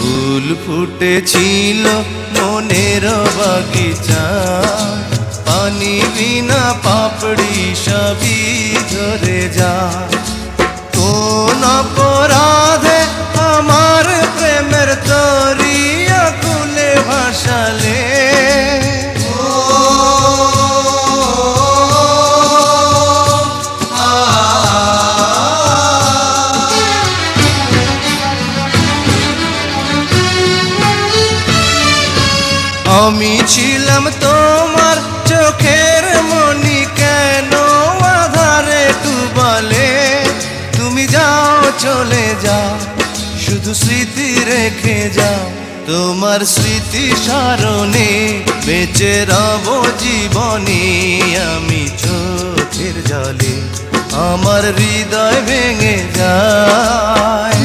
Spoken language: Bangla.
ফুল ফুটেছিল মনের বাগিচা, পানি বিনা পাপড়ি সবই ঝরে যায়। কোন অপরাধে আমার প্রেমের তরি আকুলে ভাসালে, আমি ছিলাম তোমার চোখের মনি, কেন আধারে ডুবালে? তুমি যাও চলে যাও, শুধু স্মৃতি রেখে যাও। তোমার স্মৃতি স্মরণে বেঁচে রব জীবনে আমি চোখের জলে, আমার হৃদয় ভেঙে যায়।